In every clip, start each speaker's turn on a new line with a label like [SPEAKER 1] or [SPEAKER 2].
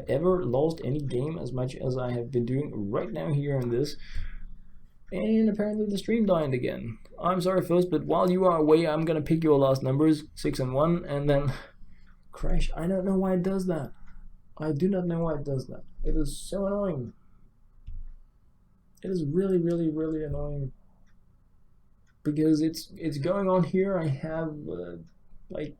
[SPEAKER 1] ever lost any game as much as I have been doing right now here on this. And apparently the stream died again. I'm sorry first, but while you are away, I'm gonna pick your last numbers, 6 and 1, and then crash. I don't know why it does that. I do not know why it does that. It is so annoying. It is really, really, really annoying. Because it's going on here. I have like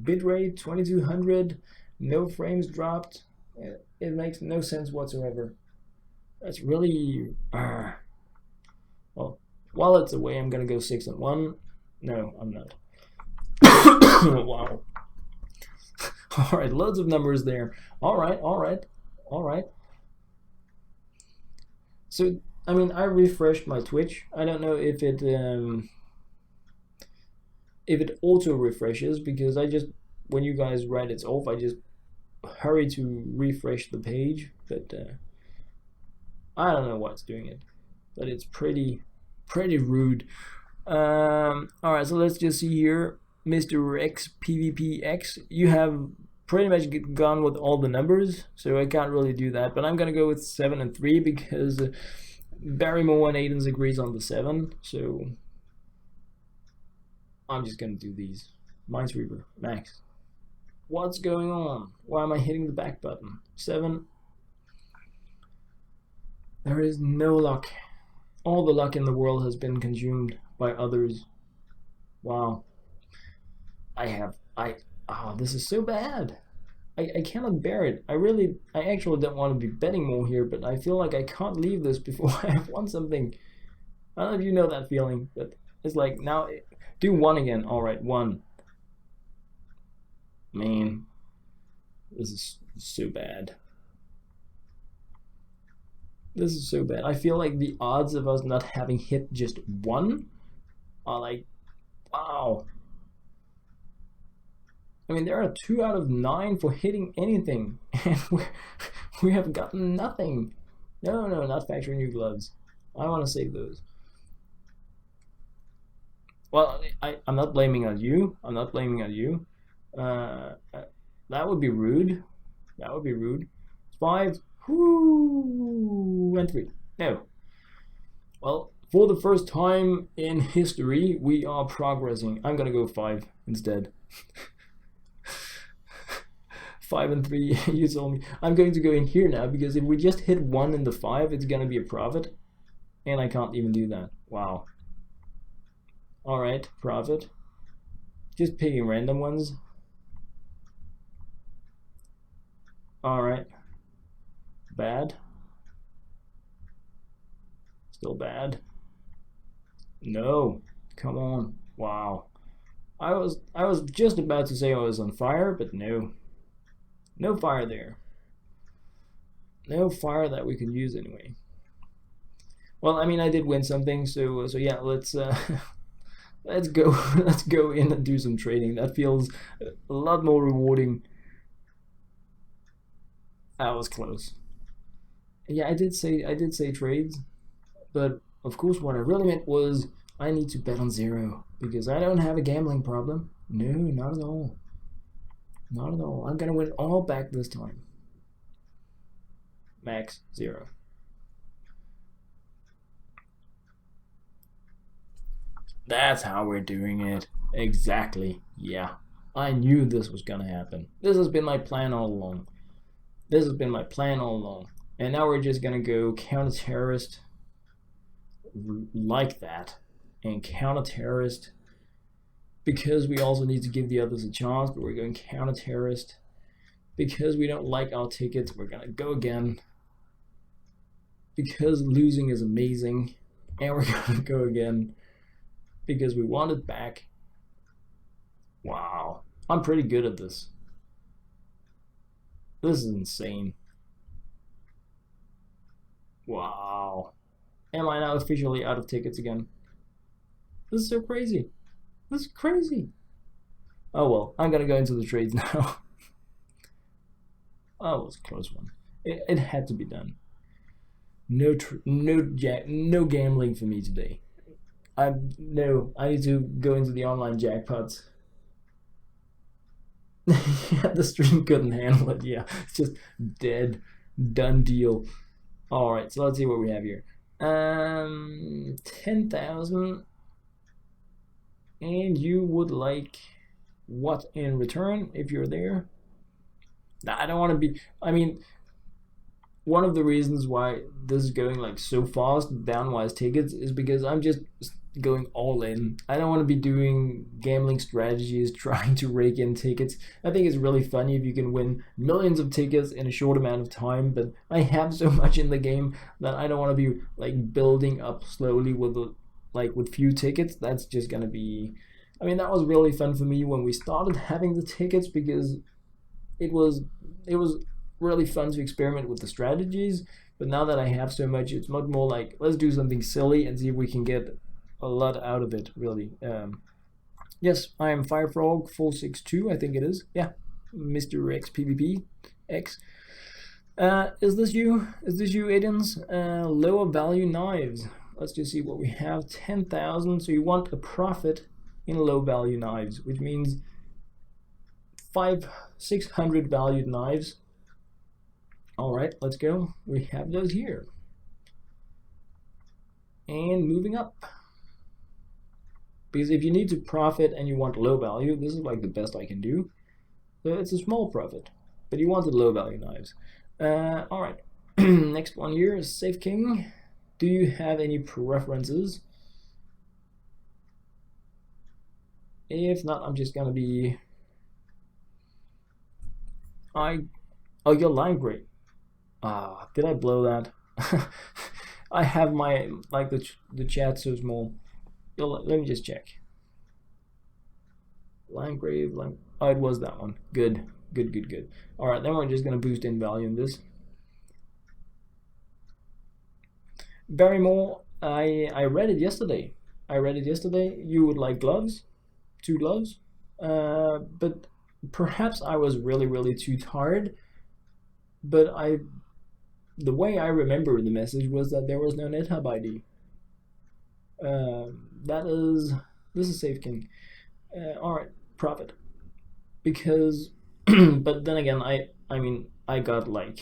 [SPEAKER 1] bitrate 2200, no frames dropped. It makes no sense whatsoever. That's really well, while it's away, I'm gonna go 6 and 1. No, I'm not. Wow. All right, loads of numbers there. All right. So I mean, I refreshed my Twitch. I don't know if it auto refreshes, because I just, when you guys write it's off, I just hurry to refresh the page. But I don't know what's doing it, but it's pretty rude. All right, so let's just see here, Mr. X PvPX. You have pretty much gone with all the numbers, so I can't really do that. But I'm gonna go with 7 and 3 because Barrymore and Aidens agrees on the 7, so I'm just gonna do these. Minesweeper, max. What's going on? Why am I hitting the back button? 7. There is no luck. All the luck in the world has been consumed by others. Wow. Oh, this is so bad. I cannot bear it. I actually don't want to be betting more here, but I feel like I can't leave this before I have won something. I don't know if you know that feeling, but it's like, now, do 1 again. All right, 1. Man, this is so bad. This is so bad. I feel like the odds of us not having hit just 1 are like, wow. I mean, there are 2 out of 9 for hitting anything, and we have gotten nothing. No, not factory new gloves. I want to save those. Well, I'm not blaming on you. I'm not blaming on you. That would be rude. That would be rude. 5, and 3. No. Well, for the first time in history, we are progressing. I'm gonna go 5 instead. 5 and 3, you told me. I'm going to go in here now, because if we just hit 1 in the 5, it's gonna be a profit. And I can't even do that. Wow. Alright, profit. Just picking random ones. Alright. Bad. Still bad. No. Come on. Wow. I was just about to say I was on fire, but no. No fire there. No fire that we can use anyway. Well, I mean, I did win something, so yeah, let's let's go in and do some trading. That feels a lot more rewarding. That was close. Yeah, I did say trades, but of course what I really meant was I need to bet on 0, because I don't have a gambling problem. No, not at all. Not at all. I'm gonna win all back this time. Max 0. That's how we're doing it. Exactly. Yeah. I knew this was gonna happen. This has been my plan all along. This has been my plan all along. And now we're just gonna go counter-terrorist like that. And counter-terrorist, because we also need to give the others a chance, but we're going counter-terrorist. Because we don't like our tickets, we're gonna go again. Because losing is amazing, and we're gonna go again. Because we want it back. Wow. I'm pretty good at this. This is insane. Wow. Am I now officially out of tickets again? This is so crazy. This is crazy. Oh well, I'm gonna go into the trades now. Oh, it was a close one. It had to be done. No gambling for me today. I need to go into the online jackpots. Yeah, the stream couldn't handle it. Yeah, it's just dead, done deal. All right, so let's see what we have here. 10,000, and you would like what in return if you're there? Nah, I don't want to be. I mean, one of the reasons why this is going like so fast downwise tickets is because I'm just going all in. I don't want to be doing gambling strategies trying to rake in tickets. I think it's really funny if you can win millions of tickets in a short amount of time, but I have so much in the game that I don't want to be like building up slowly with few tickets. That's just going to be, I mean, that was really fun for me when we started having the tickets because it was really fun to experiment with the strategies. But now that I have so much, it's much more like let's do something silly and see if we can get a lot out of it. Really. Yes, I am Firefrog 462. I think it is. Yeah, Mr. X PvP X. Is this you? Is this you, Aliens? Lower value knives. Let's just see what we have. 10,000. So you want a profit in low value knives, which means 600 valued knives. All right, let's go. We have those here. And moving up. Because if you need to profit and you want low value, this is like the best I can do. So it's a small profit, but you wanted low value knives. All right, next one here is Safe King. Do you have any preferences? If not, I'm just gonna be. Oh, you're lime grade. Did I blow that? I have my like the chat so small. Let me just check. Landgrave, oh, it was that one. Good. All right, then we're just gonna boost in value in this. Barrymore, I read it yesterday. You would like gloves, 2 gloves, but perhaps I was really too tired. But the way I remember the message was that there was no NetHub ID. This is Safe King. All right, profit. Because, but then again, I mean, I got like,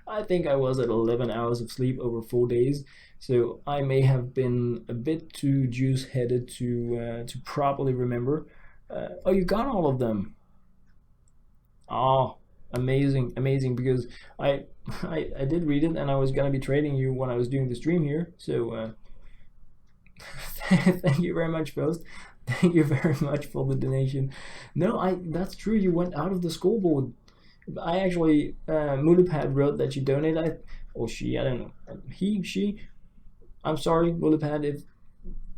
[SPEAKER 1] I think I was at 11 hours of sleep over 4 days, so I may have been a bit too juice-headed to properly remember. Oh, you got all of them. Oh, amazing, because I did read it and I was gonna be trading you when I was doing the stream here, so thank you very much, Post. Thank you very much for the donation. No, that's true, you went out of the scoreboard. I actually, Mulipad wrote that you donated, or she, I don't know, she, I'm sorry, Mulipad, if,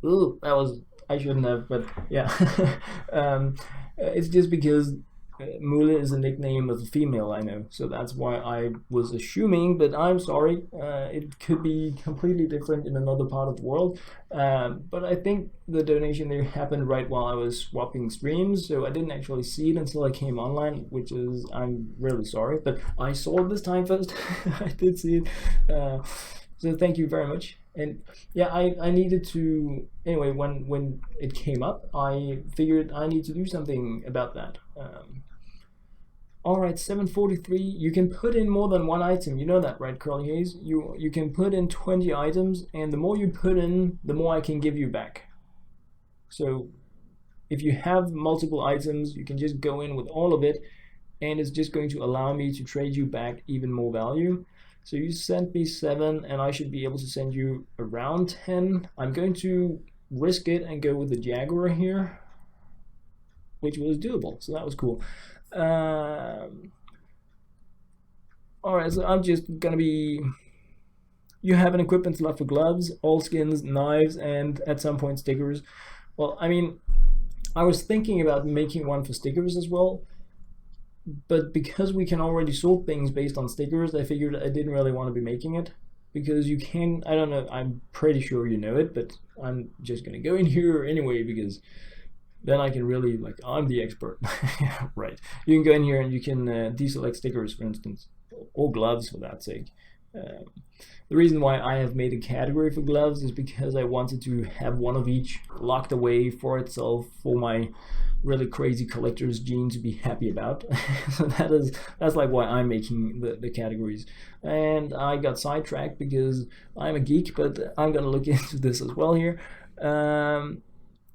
[SPEAKER 1] that was, I shouldn't have, but yeah. It's just because Mule is a nickname of a female, I know, so that's why I was assuming, but I'm sorry, it could be completely different in another part of the world, but I think the donation there happened right while I was swapping streams, so I didn't actually see it until I came online, which is, I'm really sorry, but I saw it this time first. I did see it, so thank you very much. And yeah, I needed to, anyway, when it came up, I figured I need to do something about that. All right, 743, you can put in more than one item. You know that, right, Curly Hayes? You can put in 20 items, and the more you put in, the more I can give you back. So if you have multiple items, you can just go in with all of it, and it's just going to allow me to trade you back even more value. So you sent me 7, and I should be able to send you around 10. I'm going to risk it and go with the Jaguar here, which was doable, so that was cool. Alright, so I'm just gonna be, you have an equipment slot for gloves, all skins, knives, and at some point stickers. Well, I mean, I was thinking about making one for stickers as well, but because we can already sort things based on stickers, I figured I didn't really want to be making it, because you can, I don't know, I'm pretty sure you know it, but I'm just gonna go in here anyway, because then I can really, like, I'm the expert. Yeah, right. You can go in here and you can deselect stickers, for instance, or gloves for that sake. The reason why I have made a category for gloves is because I wanted to have one of each locked away for itself for my really crazy collector's gene to be happy about. So that's like why I'm making the categories. And I got sidetracked because I'm a geek, but I'm gonna look into this as well here. Mr.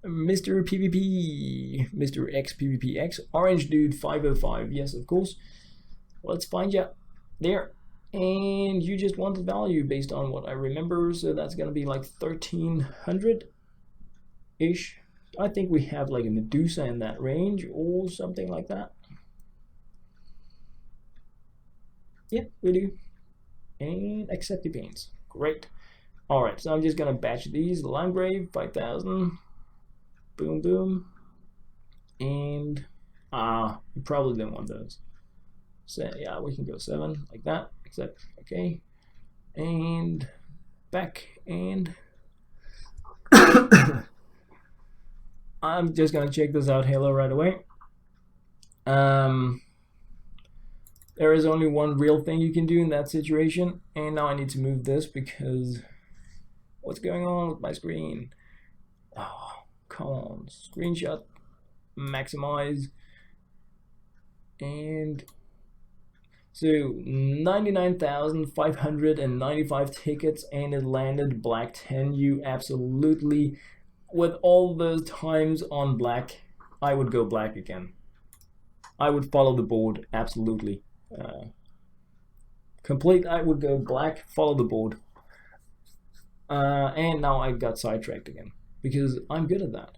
[SPEAKER 1] PvP, Mr. X PvPX, Orange Dude 505. Yes, of course. Let's find you there. And you just wanted value based on what I remember, so that's gonna be like 1300 ish. I think we have like a Medusa in that range or something like that. Yeah, we do. And accept the paints. Great. Alright, so I'm just gonna batch these. Landgrave 5000. Boom, boom. And you probably didn't want those. So yeah, we can go 7 like that. Accept. Okay. And back and I'm just gonna check this out, Halo, right away. There is only one real thing you can do in that situation, and now I need to move this because what's going on with my screen? Oh, come on, screenshot, maximize, and so 99,595 tickets, and it landed black 10. You absolutely, with all those times on black, I would go black again. I would follow the board, absolutely. I would go black, follow the board. And now I got sidetracked again because I'm good at that.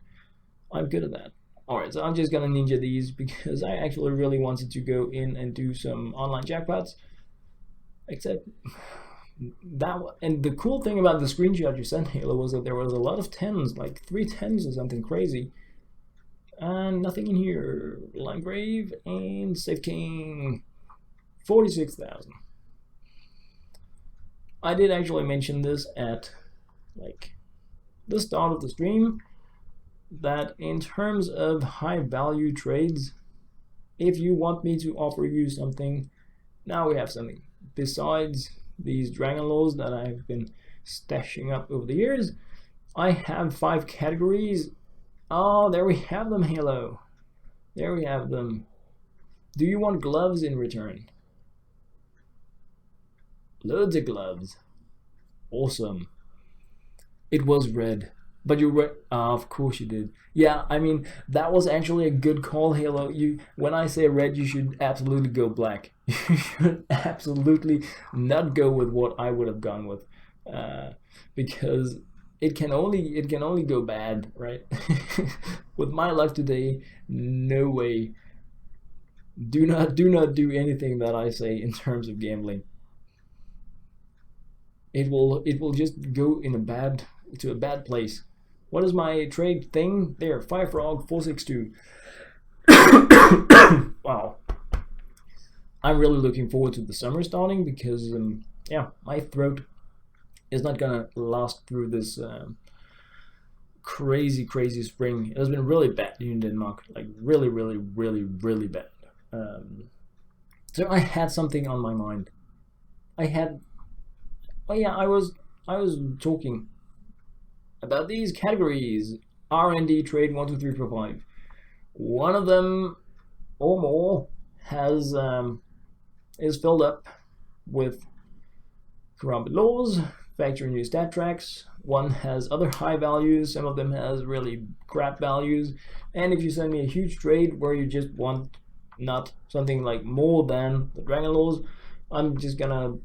[SPEAKER 1] Alright, so I'm just gonna ninja these because I actually really wanted to go in and do some online jackpots. Except that, and the cool thing about the screenshot you sent, Halo, was that there was a lot of 10s, like 3 10s or something crazy. And nothing in here. Landgrave and Safe King. 46,000. I did actually mention this at like the start of the stream, that in terms of high value trades, if you want me to offer you something, now we have something besides these Dragon Laws that I've been stashing up over the years. I have 5 categories. Oh, there we have them, Halo. There we have them. Do you want gloves in return? Loads of gloves. Awesome. It was red. But you read, of course you did. Yeah, I mean, that was actually a good call, Halo. When I say red, you should absolutely go black. You should absolutely not go with what I would have gone with, because it can only go bad, right? With my luck today, no way. Do not do anything that I say in terms of gambling. It will just go in to a bad place. What is my trade thing? There, Fire Frog 462. Wow. I'm really looking forward to the summer starting because yeah, my throat is not gonna last through this crazy spring. It has been really bad in Denmark, like really bad. So I had something on my mind. I was talking about these categories. R&D trade 1, 2, 3, 4, 5. One of them or more has is filled up with corrupt laws, factory new stat tracks. One has other high values, some of them has really crap values. And if you send me a huge trade where you just want not something like more than the Dragon Laws, I'm just gonna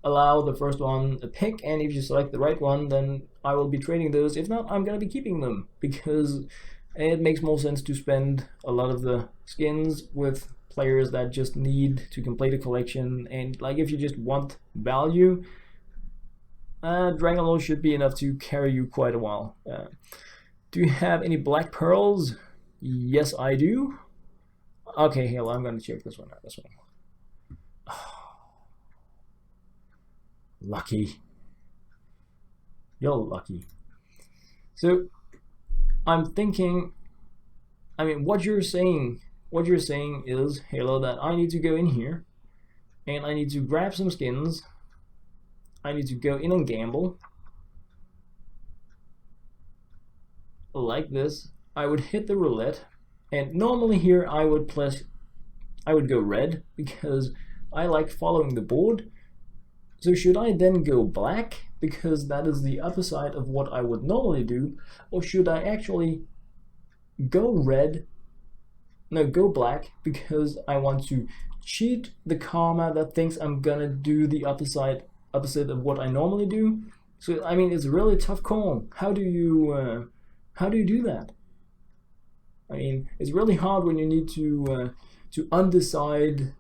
[SPEAKER 1] allow the first one a pick, and if you select the right one, then I will be trading those. If not, I'm gonna be keeping them because it makes more sense to spend a lot of the skins with players that just need to complete a collection. And like if you just want value, Dragon Law should be enough to carry you quite a while. Do you have any black pearls? Yes, I do. Okay, Halo, I'm gonna check this one out. Lucky. You're lucky. So I'm thinking, I mean, what you're saying is, Halo, that I need to go in here and I need to grab some skins. I need to go in and gamble like this. I would hit the roulette, and normally here I would go red because I like following the board. So should I then go black because that is the other side of what I would normally do, or should I actually go red? No, go black because I want to cheat the karma that thinks I'm gonna do the opposite of what I normally do. So I mean, it's a really tough call. How do you do that? I mean, it's really hard when you need to undecide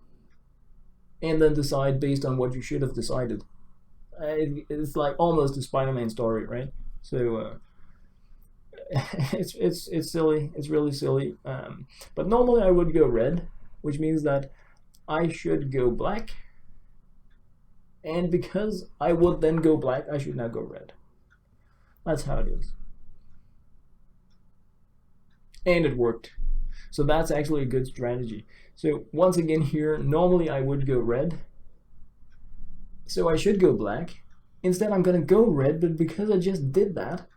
[SPEAKER 1] and then decide based on what you should have decided. It's like almost a Spider-Man story, right? So it's silly. It's really silly. But normally I would go red, which means that I should go black. And because I would then go black, I should now go red. That's how it is. And it worked. So that's actually a good strategy. So once again here, normally I would go red. So I should go black. Instead I'm gonna go red, but because I just did that,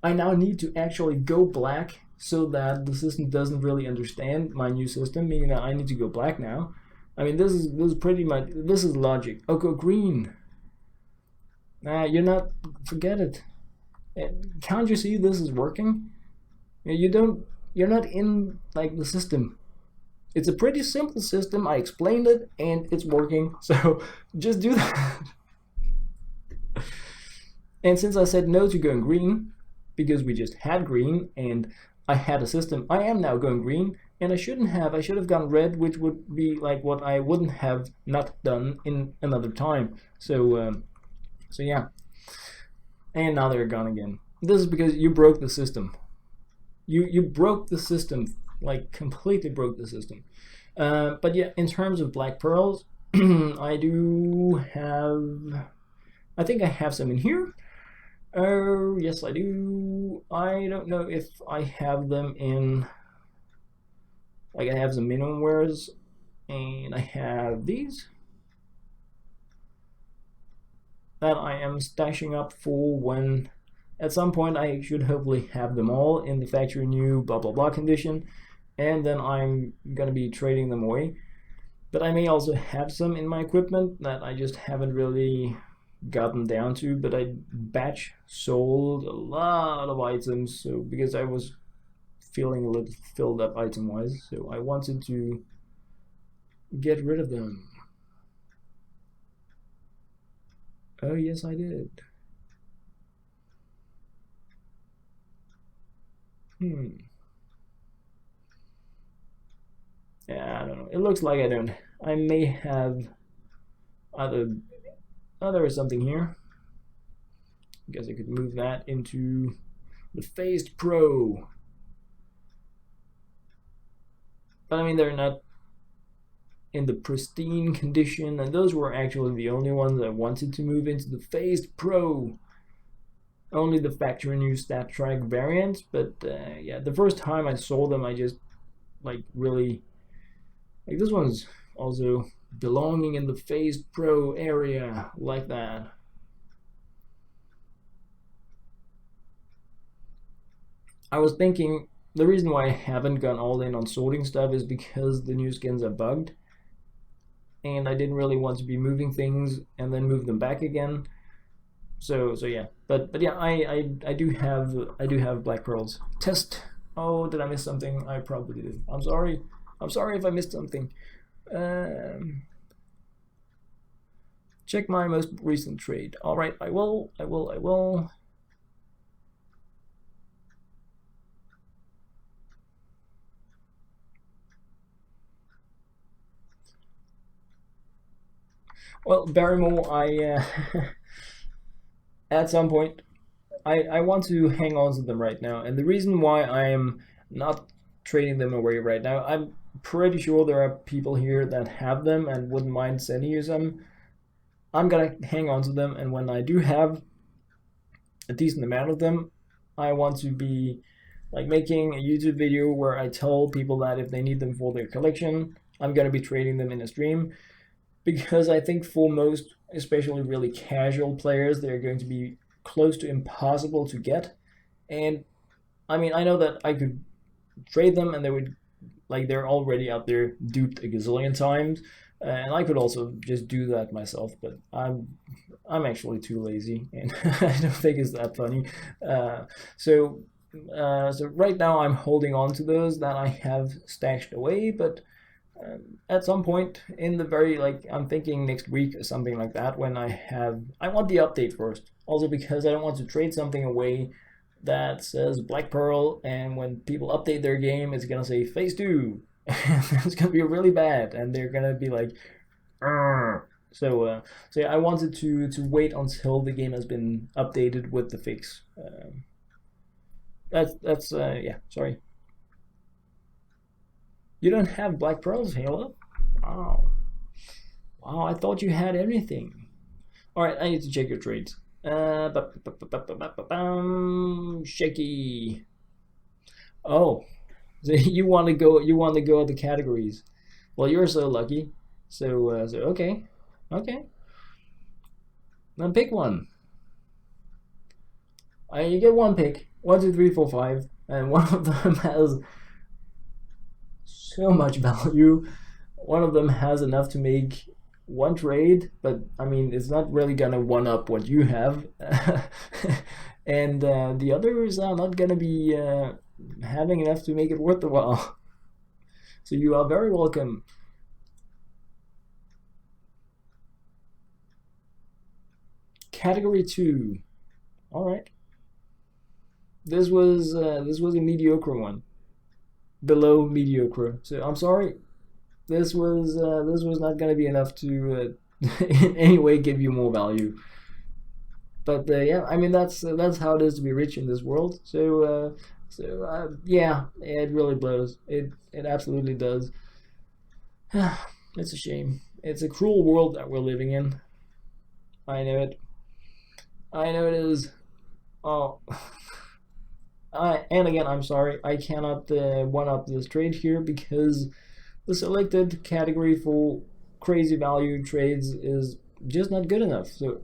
[SPEAKER 1] I now need to actually go black so that the system doesn't really understand my new system, meaning that I need to go black now. I mean, this is pretty much, this is logic. Oh, go green. Nah, you're not, forget it. Can't you see this is working? You're not in like the system. It's a pretty simple system. I explained it and it's working. So just do that. And since I said no to going green, because we just had green and I had a system, I am now going green, and I should have gone red, which would be like what I wouldn't have not done in another time. So yeah. And now they're gone again. This is because you broke the system. You broke the system, like completely broke the system. But yeah, in terms of black pearls, I think I have some in here. Yes, I do. I don't know if I have them in, like I have some minimum wares, and I have these that I am stashing up for when at some point I should hopefully have them all in the factory new blah blah blah condition, and then I'm gonna be trading them away. But I may also have some in my equipment that I just haven't really gotten down to, but I batch sold a lot of items, so because I was feeling a little filled up item wise, so I wanted to get rid of them. Oh yes, I did. Yeah, I don't know. It looks like I don't. I may have other. Oh, there is something here. I guess I could move that into the Phased Pro. But I mean, they're not in the pristine condition, and those were actually the only ones I wanted to move into the Phased Pro. Only the factory new stat track variant, but yeah, the first time I saw them, I just like really like this one's also belonging in the Phased Pro area like that. I was thinking the reason why I haven't gone all in on sorting stuff is because the new skins are bugged, and I didn't really want to be moving things and then move them back again. So yeah, but yeah, I do have black pearls. Test. Oh, did I miss something? I probably did. I'm sorry if I missed something. Check my most recent trade. All right, I will. Well, Barrymore, I at some point, I want to hang on to them right now, and the reason why I am not trading them away right now, I'm pretty sure there are people here that have them and wouldn't mind sending you some. I'm gonna hang on to them, and when I do have a decent amount of them, I want to be like making a YouTube video where I tell people that if they need them for their collection, I'm gonna be trading them in a stream. because I think for most, especially really casual players, they're going to be close to impossible to get. And I mean, I know that I could trade them and they would, like, they're already out there duped a gazillion times, and I could also just do that myself. But I'm actually too lazy, and I don't think it's that funny. Uh, so so right now I'm holding on to those that I have stashed away, but at some point in the very, like, I'm thinking next week or something like that, when I want the update first. Also because I don't want to trade something away that says Black Pearl, and when people update their game, it's gonna say Phase 2. It's gonna be really bad, and they're gonna be like, "Arr." So yeah, I wanted to wait until the game has been updated with the fix. That's yeah. Sorry, you don't have Black Pearls, Halo. Wow, wow. I thought you had everything. All right, I need to check your trades. Shaky. Oh, so you want to go? You want to go at the categories? Well, you're so lucky. So okay, okay. Then pick one. You get one pick. 1, 2, 3, 4, 5, and one of them has so much value. One of them has enough to make one trade, but I mean, it's not really gonna one up what you have. And the others are not gonna be having enough to make it worth the while. So you are very welcome. Category 2. All right. This was a mediocre one, below mediocre. So I'm sorry. This was not gonna be enough to in any way give you more value. But yeah, I mean that's how it is to be rich in this world. Yeah, it really blows. It absolutely does. It's a shame. It's a cruel world that we're living in. I know it. I know it is. Oh, and again, I'm sorry, I cannot one up this trade here because the selected category for crazy value trades is just not good enough. So,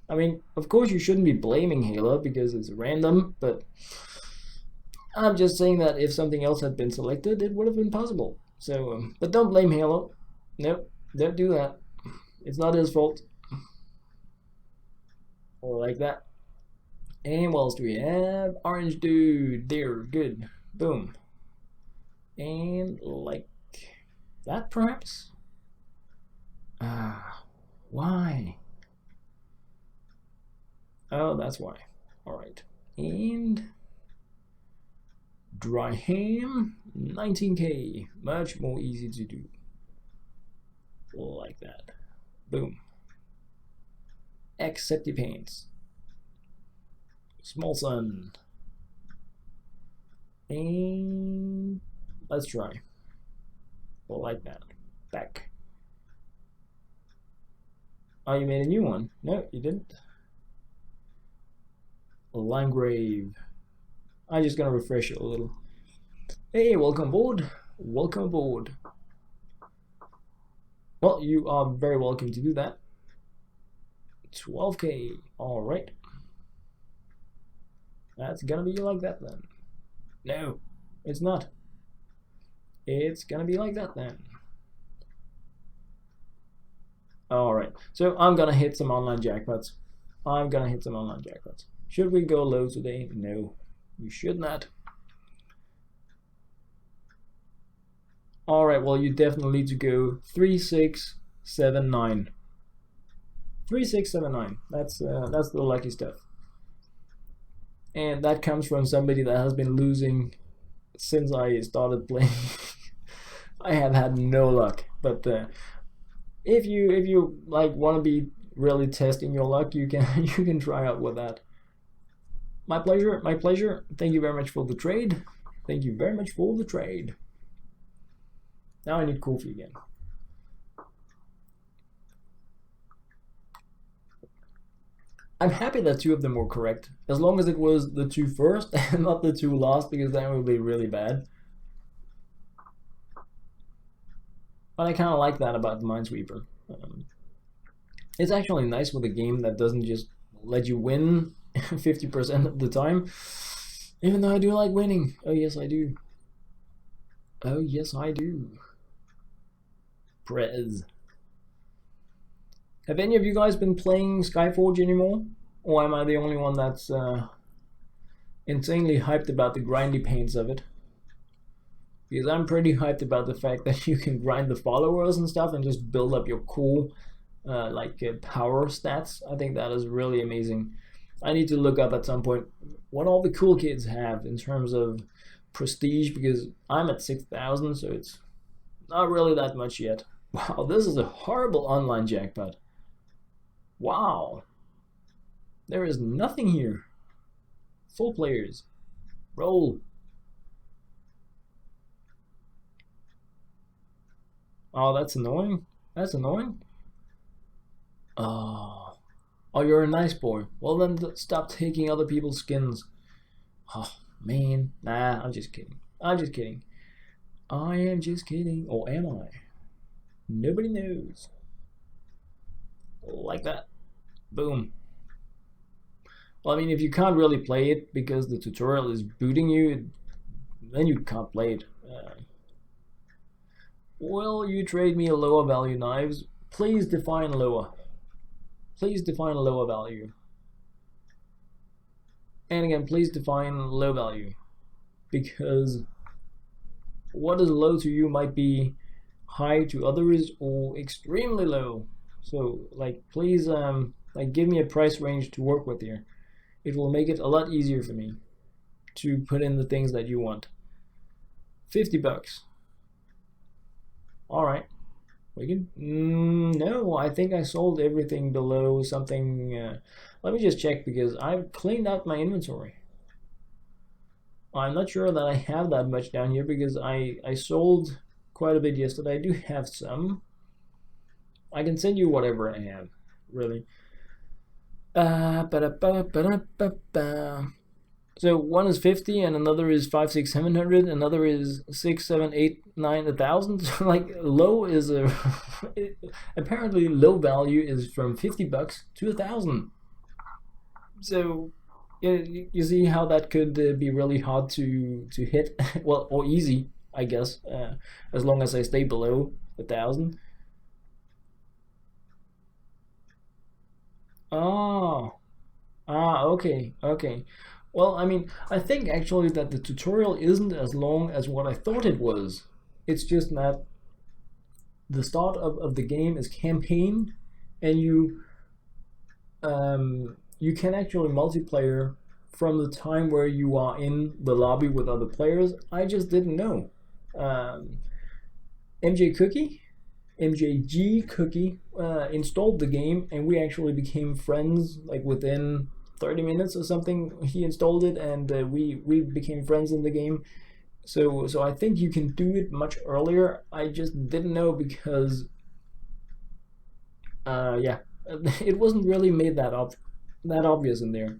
[SPEAKER 1] I mean, of course, you shouldn't be blaming Halo because it's random, but I'm just saying that if something else had been selected, it would have been possible. So, but don't blame Halo. Nope, don't do that. It's not his fault. Or like that. And what else do we have? Orange dude. There, good. Boom. And like that, perhaps? Why? Oh, that's why. Alright. And dry ham, 19k. Much more easy to do. Like that. Boom. Acceptipants. Small sun. And let's try. Like that. Back. Oh, you made a new one. No, you didn't. Landgrave. I'm just gonna refresh it a little. Hey, welcome aboard. Welcome aboard. Well, you are very welcome to do that. 12k. Alright. That's gonna be like that then. No, it's not. It's gonna be like that then. Alright, so I'm gonna hit some online jackpots. I'm gonna hit some online jackpots. Should we go low today? No, we should not. Alright, well, you definitely need to go 3679. 3679. That's the lucky stuff. And that comes from somebody that has been losing since I started playing. I have had no luck, but if you like want to be really testing your luck, you can you can try out with that. My pleasure, my pleasure. Thank you very much for the trade. Thank you very much for the trade. Now I need coffee again. I'm happy that 2 of them were correct, as long as it was the 2 first and not the 2 last, because that would be really bad. But I kind of like that about the Minesweeper. It's actually nice with a game that doesn't just let you win 50% of the time. Even though I do like winning. Oh yes, I do. Oh yes, I do. Prez. Have any of you guys been playing Skyforge anymore? Or am I the only one that's insanely hyped about the grindy pains of it? Because I'm pretty hyped about the fact that you can grind the followers and stuff and just build up your cool power stats. I think that is really amazing. I need to look up at some point what all the cool kids have in terms of prestige, because I'm at 6,000, so it's not really that much yet. Wow, this is a horrible online jackpot. Wow. There is nothing here. Full players. Roll. Oh, that's annoying. That's annoying. Oh. Oh, you're a nice boy. Well, then stop taking other people's skins. Oh, man. Nah, I'm just kidding. I'm just kidding. I am just kidding. Or am I? Nobody knows. Like that. Boom. Well, I mean, if you can't really play it because the tutorial is booting you, then you can't play it. Will you trade me a lower value knives? Please define lower. Please define lower value. And again, please define low value. Because what is low to you might be high to others or extremely low. So like, please like give me a price range to work with here. It will make it a lot easier for me to put in the things that you want. 50 bucks. All right. We can. No, I think I sold everything below something. Let me just check because I've cleaned out my inventory. I'm not sure that I have that much down here because I sold quite a bit yesterday. I do have some. I can send you whatever I have, really. So one is 50 and another is 5, 6, 700, another is 6, 7, 8, 9, 1,000. So like low is a apparently low value is from 50 bucks to 1,000. So you see how that could be really hard to hit. Well, or easy, I guess, as long as I stay below 1,000. Oh, okay, okay. Well, I mean, I think actually that the tutorial isn't as long as what I thought it was. It's just that the start of the game is campaign, and you can actually multiplayer from the time where you are in the lobby with other players. I just didn't know. Um, MJ Cookie, MJG Cookie installed the game, and we actually became friends like within 30 minutes or something. He installed it, and we became friends in the game. So I think you can do it much earlier. I just didn't know because yeah, it wasn't really made that obvious in there.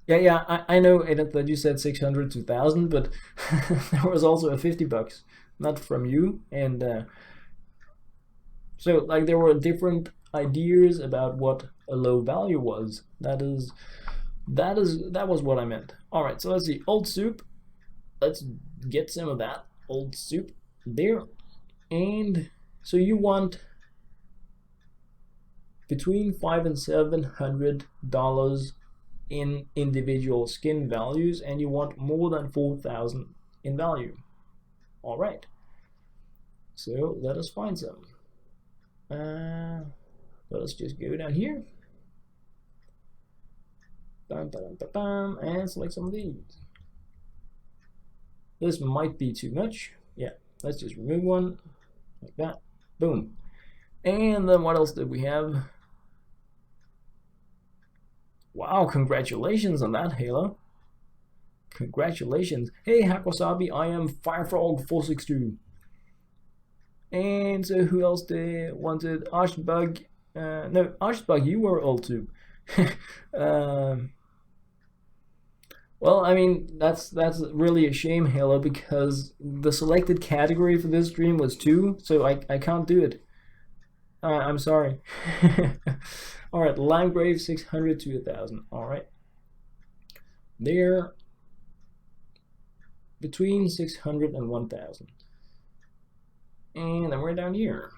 [SPEAKER 1] Yeah, I know, Edith, that you said 600 to 1,000, but there was also a 50 bucks, not from you, and so like there were different ideas about what a low value was. That was what I meant. All right, so let's see, old soup. Let's get some of that old soup there, and so you want between $500 and $700 in individual skin values, and you want more than 4,000 in value. All right, so let us find some. Let us just go down here, and select some of these. This might be too much. Yeah, let's just remove one like that. Boom. And then what else did we have? Wow, congratulations on that, Halo. Congratulations. Hey, Hackwasabi, I am Firefrog462. And so who else did wanted? Archbug. No, Archbug, you were old too. Well, I mean, that's really a shame, Halo, because the selected category for this stream was 2, so I can't do it. I'm sorry. All right, Landgrave 600 to 1,000. All right, they're between 600 and 1,000, and then we're down here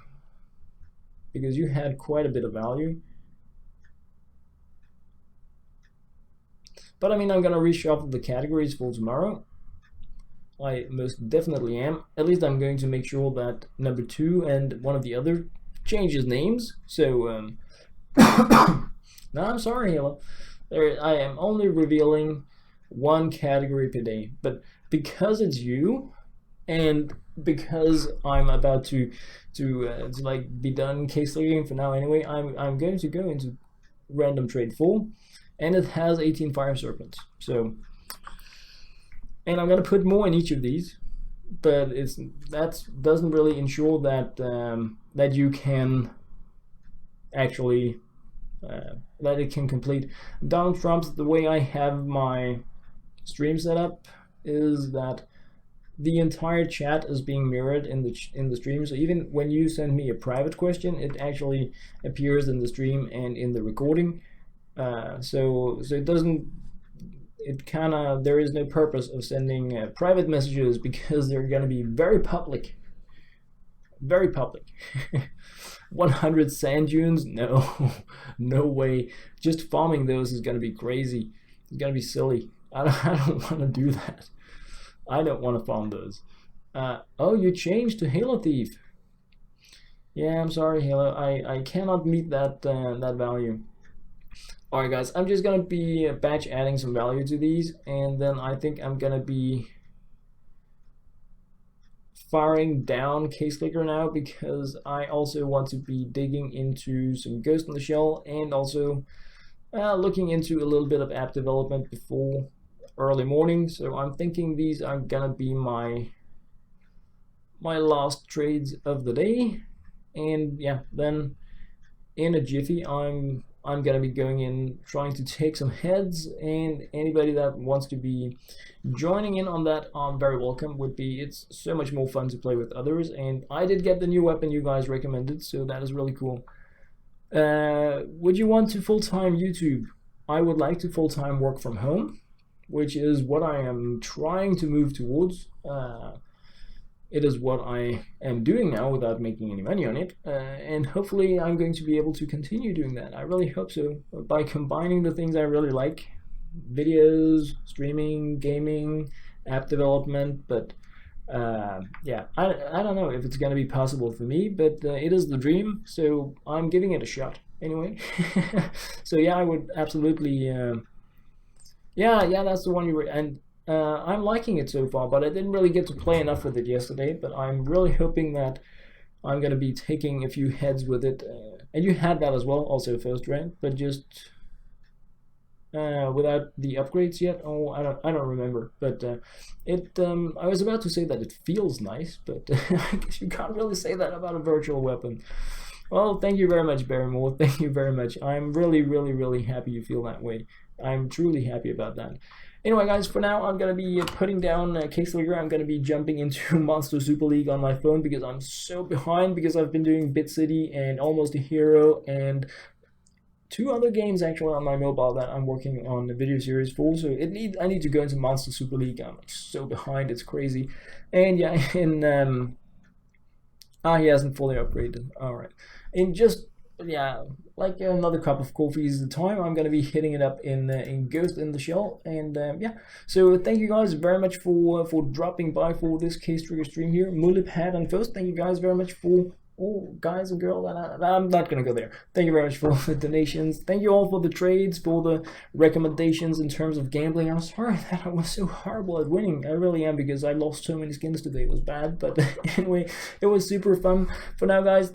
[SPEAKER 1] because you had quite a bit of value. But I mean, I'm gonna reshuffle the categories for tomorrow. I most definitely am. At least I'm going to make sure that number 2 and one of the other changes names. So, no, I'm sorry, Halo. I am only revealing one category per day. But because it's you, and because I'm about to like be done case logging for now anyway, I'm going to go into random trade 4, and it has 18 fire serpents. So, and I'm gonna put more in each of these, but that doesn't really ensure that that you can actually that it can complete. Donald Trump's, the way I have my stream set up is that the entire chat is being mirrored in the stream. So even when you send me a private question, it actually appears in the stream and in the recording. So it doesn't. It kind of, there is no purpose of sending private messages because they're going to be very public. Very public. 100 sand dunes? No, no way. Just farming those is going to be crazy. It's going to be silly. I don't want to do that. I don't want to farm those. Oh, you changed to Halo Thief. Yeah, I'm sorry, Halo. I cannot meet that that value. Alright guys, I'm just gonna be batch adding some value to these, and then I think I'm gonna be firing down Case Clicker now, because I also want to be digging into some Ghost in the Shell, and also looking into a little bit of app development before early morning. So I'm thinking these are gonna be my last trades of the day, and yeah, then in a jiffy I'm gonna be going in trying to take some heads, and anybody that wants to be joining in on that are very welcome. It's so much more fun to play with others, and I did get the new weapon you guys recommended, so that is really cool. Would you want to full-time YouTube? I would like to full-time work from home, which is what I am trying to move towards. It is what I am doing now without making any money on it, and hopefully I'm going to be able to continue doing that. I really hope so, by combining the things I really like: videos, streaming, gaming, app development. But yeah, I don't know if it's going to be possible for me, but it is the dream, so I'm giving it a shot anyway. So yeah, I would absolutely yeah, that's the one you were. And I'm liking it so far, but I didn't really get to play enough with it yesterday. But I'm really hoping that I'm going to be taking a few heads with it. And you had that as well, also first rank, but just without the upgrades yet. Oh, I don't remember. But I was about to say that it feels nice, but I guess you can't really say that about a virtual weapon. Well, thank you very much, Barrymore. Thank you very much. I'm really, really, really happy you feel that way. I'm truly happy about that. Anyway, guys, for now, I'm going to be putting down Case Leaguer. I'm going to be jumping into Monster Super League on my phone because I'm so behind, because I've been doing Bit City and Almost a Hero and 2 other games actually on my mobile that I'm working on the video series for. So I need to go into Monster Super League. I'm like so behind, it's crazy. And yeah, in he hasn't fully upgraded. All right, in just yeah, like another cup of coffee is the time. I'm gonna be hitting it up in Ghost in the Shell, and yeah. So thank you guys very much for dropping by for this Case Trigger stream here. Mulip Hat and First, thank you guys very much for all guys and girls. I'm not gonna go there. Thank you very much for the donations. Thank you all for the trades, for the recommendations in terms of gambling. I'm sorry that I was so horrible at winning. I really am, because I lost so many skins today. It was bad, but anyway, it was super fun. For now, guys.